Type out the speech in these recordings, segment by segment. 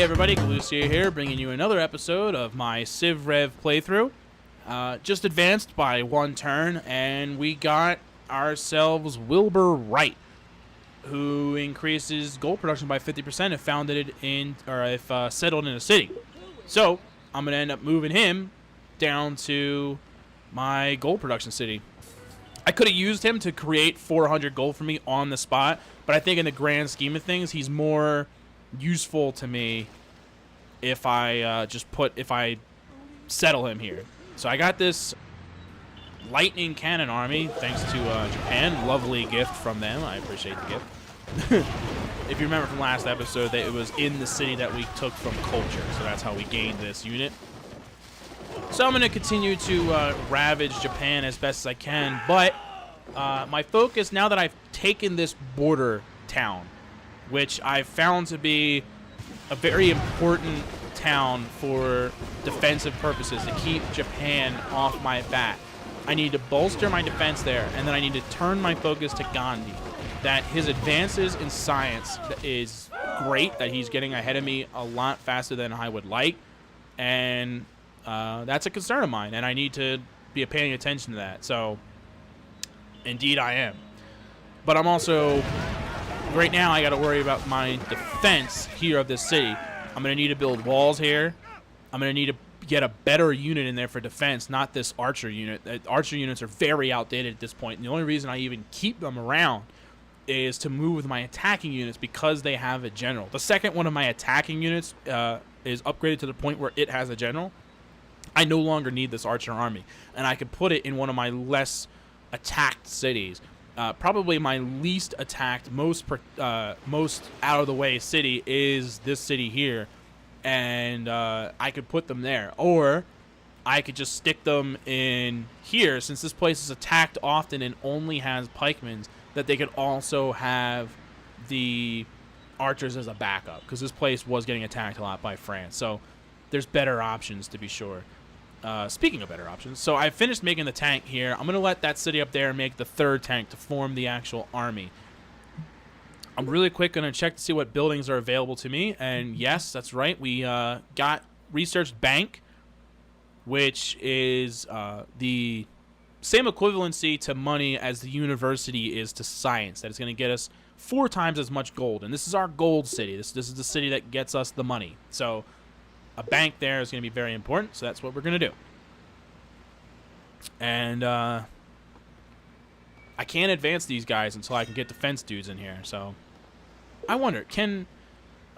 Hey everybody, Galucia here, bringing you another episode of my Civ Rev playthrough. Just advanced by one turn, and we got ourselves Wilbur Wright, who increases gold production by 50% if founded in, or if settled in a city. So I'm gonna end up moving him down to my gold production city. I could have used him to create 400 gold for me on the spot, but I think in the grand scheme of things, he's more useful to me if I if I settle him here. So I got this lightning cannon army thanks to Japan. Lovely gift from them. I appreciate the gift. If you remember from last episode, that it was in the city that we took from culture, so that's how we gained this unit. So I'm going to continue to ravage Japan as best as I can, but my focus, now that I've taken this border town, which I've found to be a very important town for defensive purposes, to keep Japan off my back. I need to bolster my defense there, and then I need to turn my focus to Gandhi. That his advances in science is great, that he's getting ahead of me a lot faster than I would like, and that's a concern of mine, and I need to be paying attention to that. So, indeed I am. But I'm also... right now, I got to worry about my defense here of this city. I'm going to need to build walls here. I'm going to need to get a better unit in there for defense, not this archer unit. Archer units are very outdated at this point, and the only reason I even keep them around is to move with my attacking units because they have a general. The second one of my attacking units is upgraded to the point where it has a general, I no longer need this archer army, and I could put it in one of my less attacked cities. Probably my least attacked, most out of the way city is this city here, and I could put them there, or I could just stick them in here since this place is attacked often and only has pikemen. That they could also have the archers as a backup because this place was getting attacked a lot by France. So there's better options to be sure. Speaking of better options, so I finished making the tank here. I'm going to let that city up there make the third tank to form the actual army. I'm really quick going to check to see what buildings are available to me. And yes, that's right. We got Research Bank, which is the same equivalency to money as the university is to science. That is going to get us 4 times as much gold. And this is our gold city. This is the city that gets us the money. So a bank there is going to be very important, so that's what we're going to do. And I can't advance these guys until I can get defense dudes in here. So I wonder, can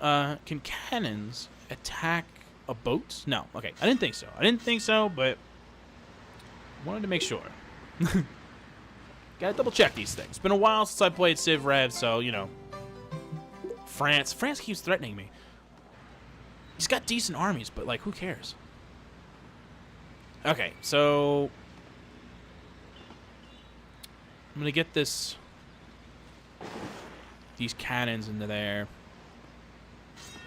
cannons attack a boat? No. Okay, I didn't think so. But wanted to make sure. Gotta double check these things. It's been a while since I played Civ Rev, so you know. France keeps threatening me. He's got decent armies, but, like, who cares? Okay, so I'm going to get these cannons into there.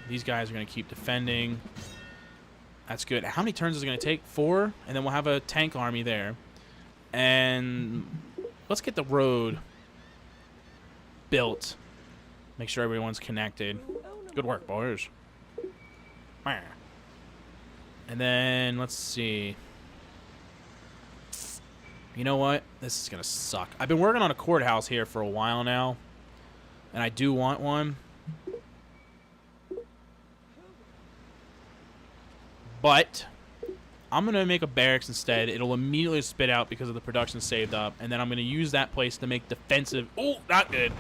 These guys are going to keep defending. That's good. How many turns is it going to take? 4? And then we'll have a tank army there. And let's get the road built. Make sure everyone's connected. Good work, boys. And then, let's see. You know what? This is going to suck. I've been working on a courthouse here for a while now. And I do want one. But I'm going to make a barracks instead. It'll immediately spit out because of the production saved up. And then I'm going to use that place to make defensive... oh, not good.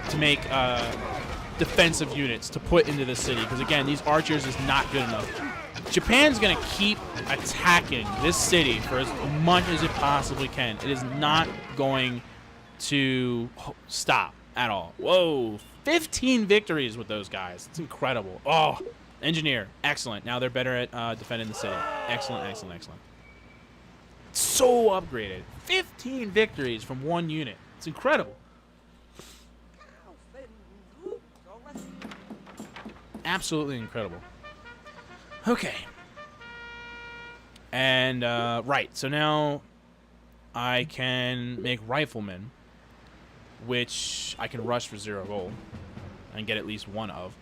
To make... defensive units to put into the city, because again, these archers is not good enough. Japan's gonna keep attacking this city for as much as it possibly can. It is not going to stop at all. Whoa, 15 victories with those guys. It's incredible. Oh, engineer, excellent. Now they're better at defending the city. Excellent, excellent, excellent. So upgraded. 15 victories from one unit. It's incredible. Absolutely incredible. Okay. And, right. So now I can make riflemen, which I can rush for 0 gold and get at least 1 of.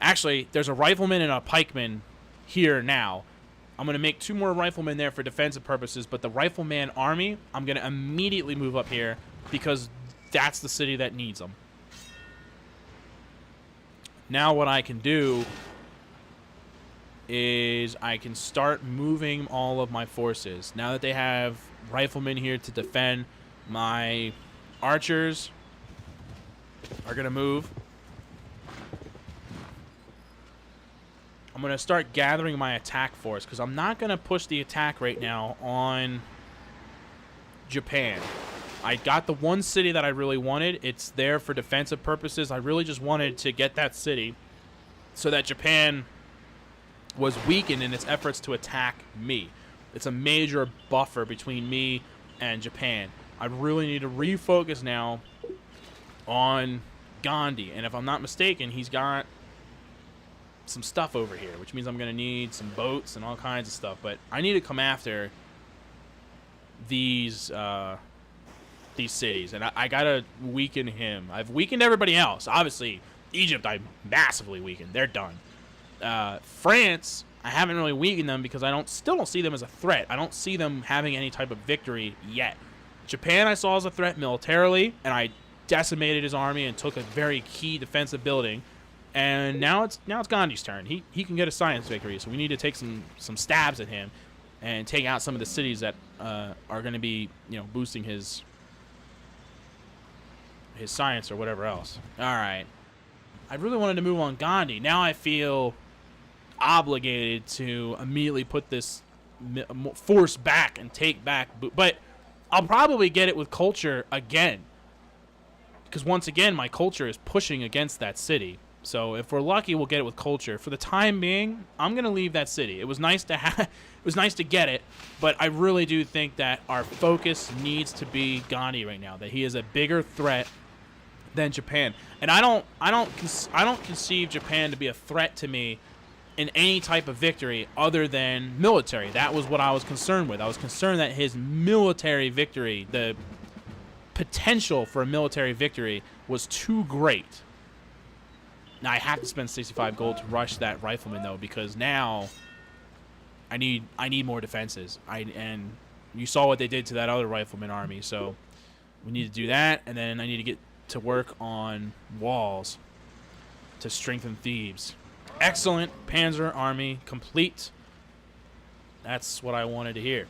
Actually, there's a rifleman and a pikeman here now. I'm going to make 2 more riflemen there for defensive purposes, but the rifleman army, I'm going to immediately move up here because that's the city that needs them. Now what I can do is I can start moving all of my forces. Now that they have riflemen here to defend, my archers are going to move. I'm going to start gathering my attack force because I'm not going to push the attack right now on Japan. I got the one city that I really wanted. It's there for defensive purposes. I really just wanted to get that city so that Japan was weakened in its efforts to attack me. It's a major buffer between me and Japan. I really need to refocus now on Gandhi. And if I'm not mistaken, he's got some stuff over here, which means I'm going to need some boats and all kinds of stuff. But I need to come after these cities, and I gotta weaken him. I've weakened everybody else. Obviously, Egypt I massively weakened. They're done. France, I haven't really weakened them because still don't see them as a threat. I don't see them having any type of victory yet. Japan I saw as a threat militarily, and I decimated his army and took a very key defensive building. And now it's Gandhi's turn. He can get a science victory, so we need to take some stabs at him and take out some of the cities that are going to be, boosting his science or whatever else. All right. I really wanted to move on Gandhi. Now I feel obligated to immediately put this force back and take back. But I'll probably get it with culture again. Because once again, my culture is pushing against that city. So if we're lucky, we'll get it with culture. For the time being, I'm going to leave that city. It was nice to it was nice to get it, but I really do think that our focus needs to be Gandhi right now. That he is a bigger threat than Japan. And I don't conceive Japan to be a threat to me in any type of victory other than military. That was what I was concerned with. I was concerned that his military victory, the potential for a military victory, was too great. Now I have to spend 65 gold to rush that rifleman though, because now I need more defenses. And you saw what they did to that other rifleman army, so we need to do that, and then I need to get to work on walls to strengthen Thebes. Excellent. Panzer army complete. That's what I wanted to hear.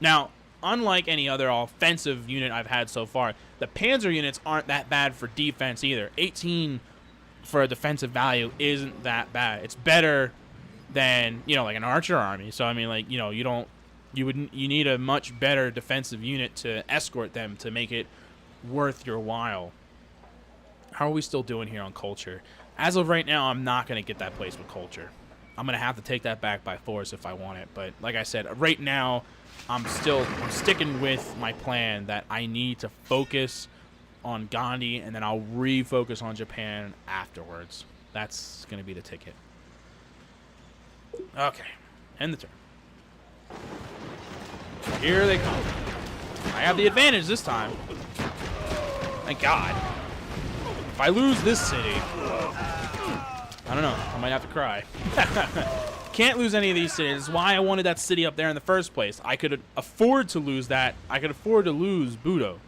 Now, unlike any other offensive unit I've had so far, the Panzer units aren't that bad for defense either. 18 for a defensive value isn't that bad. It's better than, like an archer army. So I mean, like, you need a much better defensive unit to escort them to make it worth your while. How are we still doing here on culture? As of right now, I'm not going to get that place with culture. I'm going to have to take that back by force if I want it. But like I said, right now, I'm sticking with my plan that I need to focus on Gandhi, and then I'll refocus on Japan afterwards. That's going to be the ticket. Okay. End the turn. Here they come. I have the advantage this time. Thank God. If I lose this city, I don't know. I might have to cry. Can't lose any of these cities. That's why I wanted that city up there in the first place. I could afford to lose that. I could afford to lose Budo.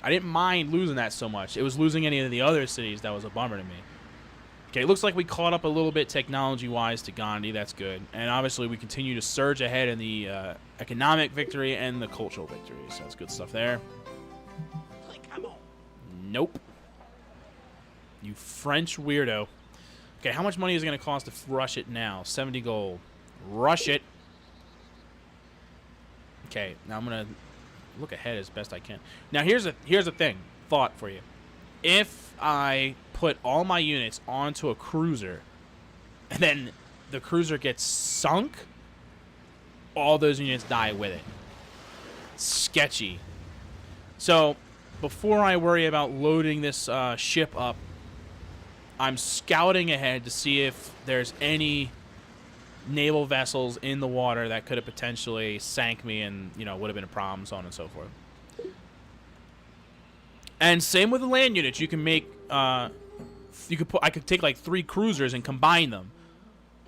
I didn't mind losing that so much. It was losing any of the other cities that was a bummer to me. Okay, it looks like we caught up a little bit technology-wise to Gandhi. That's good. And obviously, we continue to surge ahead in the economic victory and the cultural victory. So that's good stuff there. Nope. You French weirdo. Okay, how much money is it going to cost to rush it now? 70 gold. Rush it. Okay, now I'm going to look ahead as best I can. Now, here's a thing. Thought for you. If I put all my units onto a cruiser, and then the cruiser gets sunk, all those units die with it. Sketchy. So, before I worry about loading this ship up, I'm scouting ahead to see if there's any naval vessels in the water that could have potentially sank me and, would have been a problem, so on and so forth. And same with the land units. You can make I could take like 3 cruisers and combine them,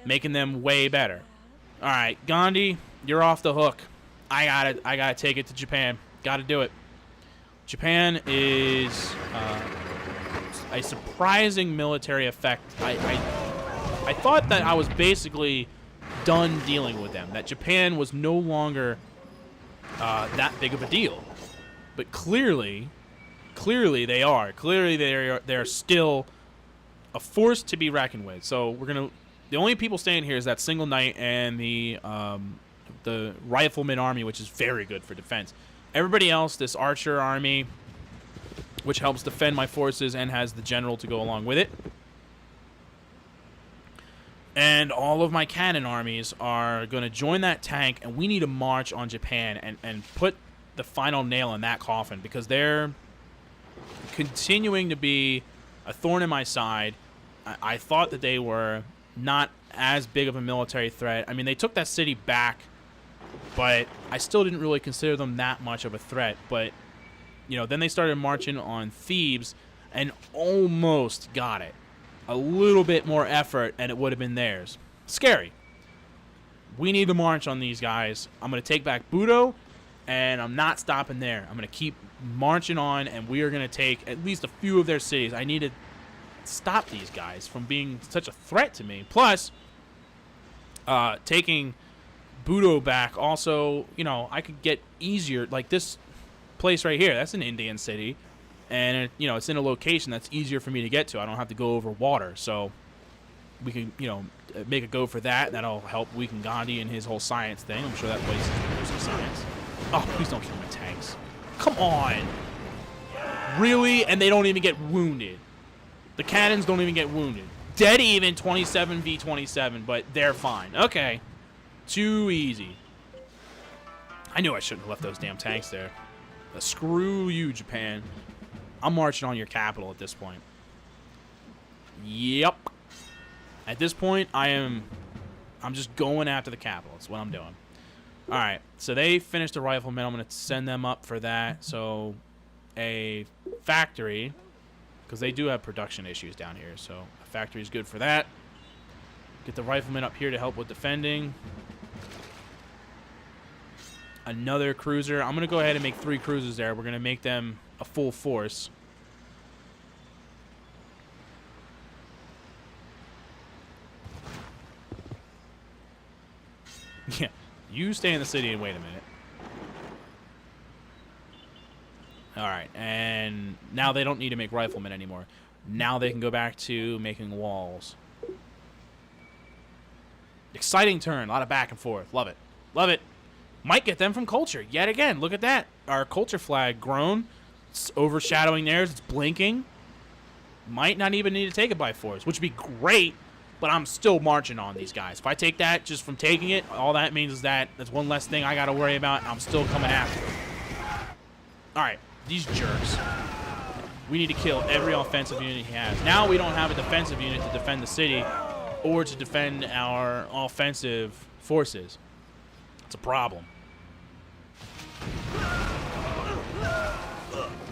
making them way better. All right, Gandhi, you're off the hook. I gotta take it to Japan. Gotta do it. Japan is a surprising military effect. I thought that I was basically done dealing with them. That Japan was no longer that big of a deal, but clearly they are. Clearly they're still a force to be reckoned with. So the only people staying here is that single knight and the rifleman army, which is very good for defense. Everybody else, this archer army, which helps defend my forces and has the general to go along with it. And all of my cannon armies are going to join that tank, and we need to march on Japan and put the final nail in that coffin, because they're continuing to be a thorn in my side. I thought that they were not as big of a military threat. I mean, they took that city back, but I still didn't really consider them that much of a threat. But, you know, then they started marching on Thebes and almost got it. A little bit more effort and it would have been theirs. Scary. We need to march on these guys. I'm going to take back Budo, and I'm not stopping there. I'm going to keep marching on, and we are going to take at least a few of their cities. I need to stop these guys from being such a threat to me. Plus, taking Budo back also, you know, I could get easier. Like this place right here, that's an Indian city. And, you know, it's in a location that's easier for me to get to. I don't have to go over water. So we can, you know, make a go for that. That'll help weaken Gandhi and his whole science thing. I'm sure that place is producing science. Oh, please don't kill my tanks. Come on. Really? And they don't even get wounded. The cannons don't even get wounded. Dead even 27 v 27, but they're fine. Okay. Too easy. I knew I shouldn't have left those damn tanks there. Screw you, Japan. I'm marching on your capital at this point. Yep. At this point, I'm just going after the capital. That's what I'm doing. All right. So they finished the riflemen. I'm going to send them up for that. So a factory, because they do have production issues down here. So a factory is good for that. Get the riflemen up here to help with defending. Another cruiser. I'm going to go ahead and make 3 cruisers there. We're going to make them a full force. Yeah, you stay in the city and wait a minute. Alright, and now they don't need to make riflemen anymore. Now they can go back to making walls. Exciting turn. A lot of back and forth. Love it. Love it. Might get them from culture. Yet again, look at that. Our culture flag grown. It's overshadowing theirs. It's blinking. Might not even need to take it by force, which would be great, but I'm still marching on these guys. If I take that just from taking it, all that means is that that's one less thing I got to worry about, and I'm still coming after them. All right, these jerks. We need to kill every offensive unit he has. Now we don't have a defensive unit to defend the city or to defend our offensive forces. It's a problem.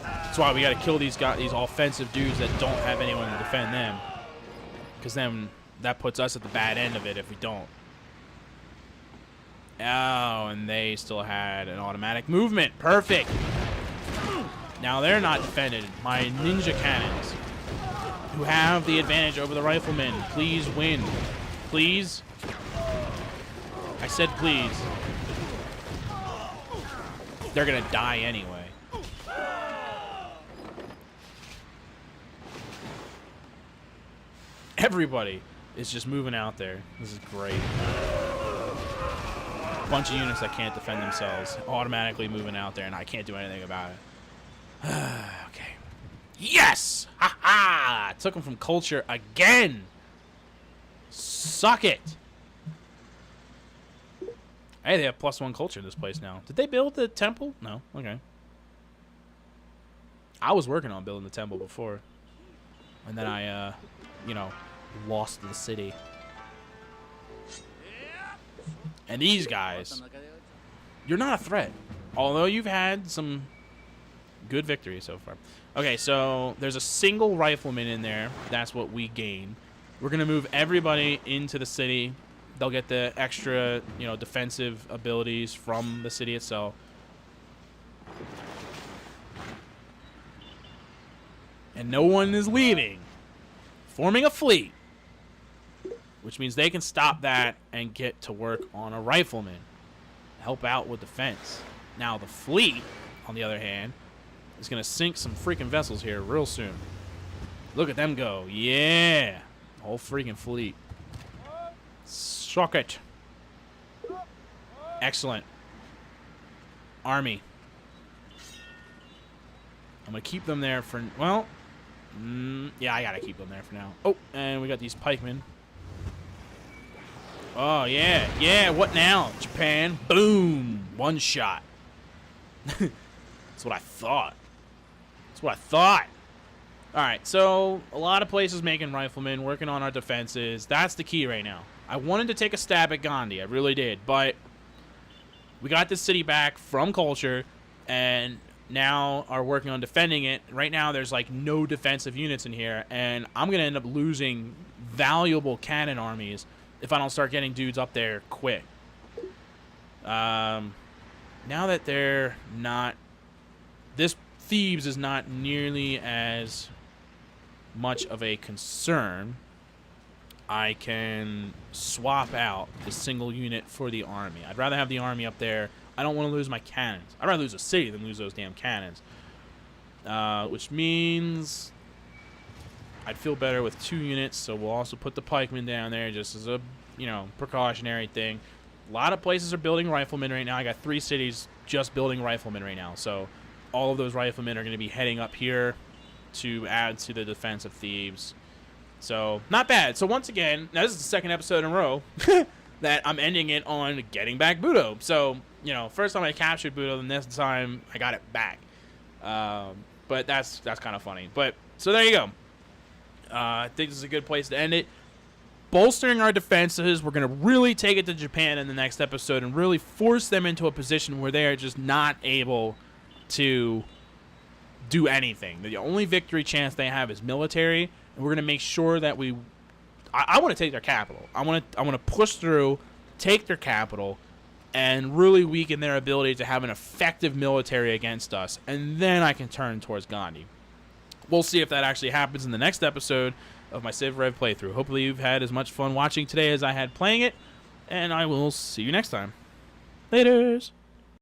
That's why we got to kill these guys, these offensive dudes that don't have anyone to defend them. Because then that puts us at the bad end of it if we don't. Oh, and they still had an automatic movement. Perfect. Now they're not defended. My ninja cannons, who have the advantage over the riflemen, please win. Please. I said please. They're going to die anyway. Everybody is just moving out there. This is great. Bunch of units that can't defend themselves automatically moving out there, and I can't do anything about it. Okay. Yes! Ha ha! Took them from culture again. Suck it. Hey, they have +1 culture in this place now. Did they build the temple? No. Okay. I was working on building the temple before, and then I, you know, lost the city. And these guys, you're not a threat. Although you've had some Good victory so far. Okay, so there's a single rifleman in there. That's what we gain. We're going to move everybody into the city. They'll get the extra, defensive abilities from the city itself. And no one is leaving. Forming a fleet. Which means they can stop that and get to work on a rifleman. Help out with defense. Now the fleet, on the other hand, is going to sink some freaking vessels here real soon. Look at them go. Yeah. Whole freaking fleet. Suck it. Excellent. Army. I'm going to keep them there for... Well, yeah, I got to keep them there for now. Oh, and we got these pikemen. Oh, yeah. Yeah, what now? Japan. Boom. One shot. That's what I thought. That's what I thought. All right, so a lot of places making riflemen, working on our defenses. That's the key right now. I wanted to take a stab at Gandhi. I really did. But we got this city back from culture, and now are working on defending it. Right now, there's like no defensive units in here, and I'm going to end up losing valuable cannon armies if I don't start getting dudes up there quick. Now that they're not... This Thebes is not nearly as much of a concern. I can swap out the single unit for the army. I'd rather have the army up there. I don't want to lose my cannons. I'd rather lose a city than lose those damn cannons. Which means I'd feel better with 2 units, so we'll also put the pikemen down there just as a, precautionary thing. A lot of places are building riflemen right now. I got 3 cities just building riflemen right now, so all of those riflemen are going to be heading up here to add to the defense of Thebes. So, not bad. So, once again, now this is the second episode in a row that I'm ending it on getting back Budo. So, first time I captured Budo, the next time I got it back. But that's kind of funny. But, so there you go. I think this is a good place to end it. Bolstering our defenses, we're going to really take it to Japan in the next episode and really force them into a position where they are just not able to do anything. The only victory chance they have is military, and we're going to make sure that I want to take their capital. I want to push through, take their capital, and really weaken their ability to have an effective military against us, and then I can turn towards Gandhi. We'll see if that actually happens in the next episode of my Civ Rev playthrough. Hopefully you've had as much fun watching today as I had playing it, and I will see you next time. Laters!